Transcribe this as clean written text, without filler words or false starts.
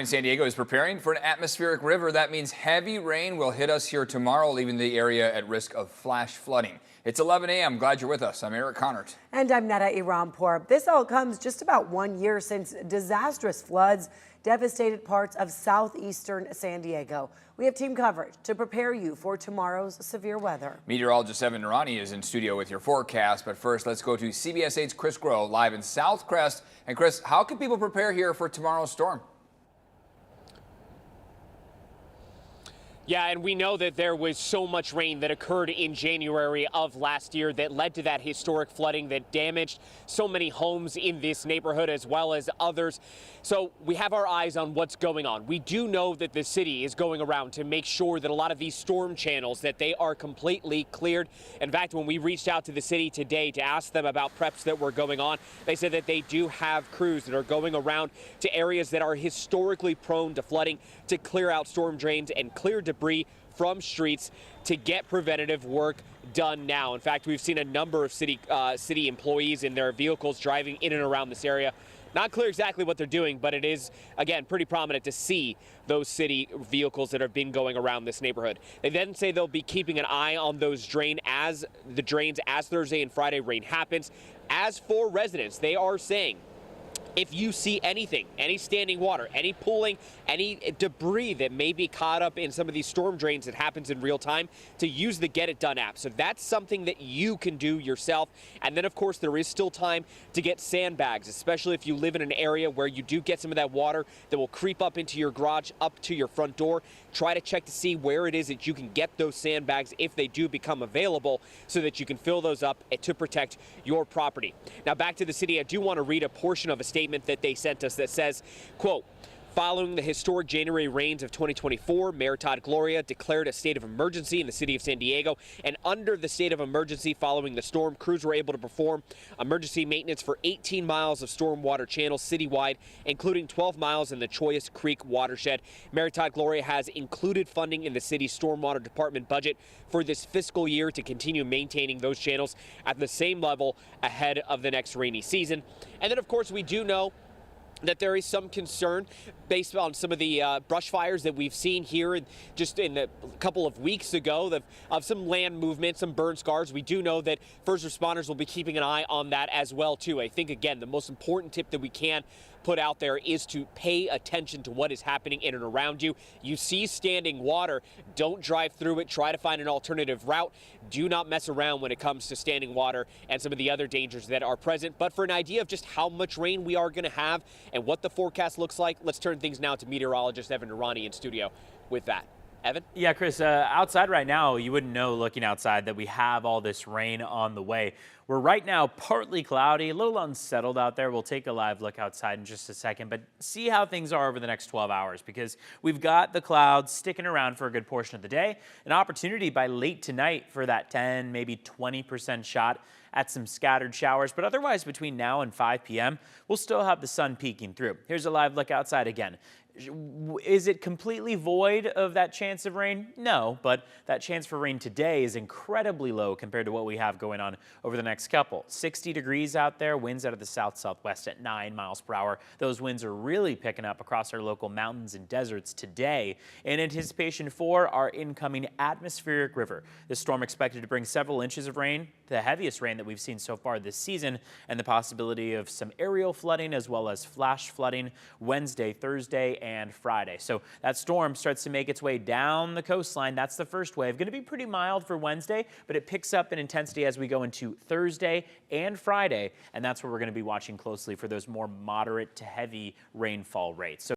San Diego is preparing for an atmospheric river. That means heavy rain will hit us here tomorrow, leaving the area at risk of flash flooding. It's 11 a.m. Glad you're with us. I'm Eric Connert. And I'm Netta Irampour. This all comes just about 1 year since disastrous floods devastated parts of southeastern San Diego. We have team coverage to prepare you for tomorrow's severe weather. Meteorologist Evan Narani is in studio with your forecast. But first, let's go to CBS 8's Chris Groh live in South Crest. And Chris, how can people prepare here for tomorrow's storm? Yeah, and we know that there was so much rain that occurred in January of last year that led to that historic flooding that damaged so many homes in this neighborhood as well as others. So we have our eyes on what's going on. We do know that the city is going around to make sure that a lot of these storm channels, that they are completely cleared. In fact, when we reached out to the city today to ask them about preps that were going on, they said that they do have crews that are going around to areas that are historically prone to flooding to clear out storm drains and clear debris from streets to get preventative work done now. In fact, we've seen a number of city employees in their vehicles driving in and around this area. Not clear exactly what they're doing, but it is, again, pretty prominent to see those city vehicles that have been going around this neighborhood. They then say they'll be keeping an eye on those drains as Thursday and Friday rain happens. As for residents, they are saying, if you see anything, any standing water, any pooling, any debris that may be caught up in some of these storm drains that happens in real time, to use the Get It Done app. So that's something that you can do yourself. And then, of course, there is still time to get sandbags, especially if you live in an area where you do get some of that water that will creep up into your garage, up to your front door. Try to check to see where it is that you can get those sandbags if they do become available so that you can fill those up to protect your property. Now, back to the city, I do want to read a portion of a statement that they sent us that says, quote, following the historic January rains of 2024, Mayor Todd Gloria declared a state of emergency in the city of San Diego. And under the state of emergency following the storm, crews were able to perform emergency maintenance for 18 miles of stormwater channels citywide, including 12 miles in the Choyas Creek watershed. Mayor Todd Gloria has included funding in the city's stormwater department budget for this fiscal year to continue maintaining those channels at the same level ahead of the next rainy season. And then, of course, we do know that there is some concern based on some of the brush fires that we've seen here just in a couple of weeks ago of some land movement, some burn scars. We do know that first responders will be keeping an eye on that as well, too. I think, again, the most important tip that we can put out there is to pay attention to what is happening in and around you. You see standing water, don't drive through it. Try to find an alternative route. Do not mess around when it comes to standing water and some of the other dangers that are present. But for an idea of just how much rain we are going to have and what the forecast looks like, let's turn things now to meteorologist Evan Narani in studio with that. Evan? Yeah, Chris, outside right now, you wouldn't know looking outside that we have all this rain on the way. We're right now partly cloudy, a little unsettled out there. We'll take a live look outside in just a second, but see how things are over the next 12 hours because we've got the clouds sticking around for a good portion of the day. An opportunity by late tonight for that 10, maybe 20% shot at some scattered showers, but otherwise between now and 5 p.m., we'll still have the sun peeking through. Here's a live look outside again. Is it completely void of that chance of rain? No, but that chance for rain today is incredibly low compared to what we have going on over the next couple. 60 degrees out there, winds out of the south-southwest at 9 miles per hour. Those winds are really picking up across our local mountains and deserts today in anticipation for our incoming atmospheric river. This storm expected to bring several inches of rain, the heaviest rain that we've seen so far this season, and the possibility of some aerial flooding as well as flash flooding Wednesday, Thursday, and Friday. So that storm starts to make its way down the coastline. That's the first wave. Going to be pretty mild for Wednesday, but it picks up in intensity as we go into Thursday and Friday, and that's where we're going to be watching closely for those more moderate to heavy rainfall rates. So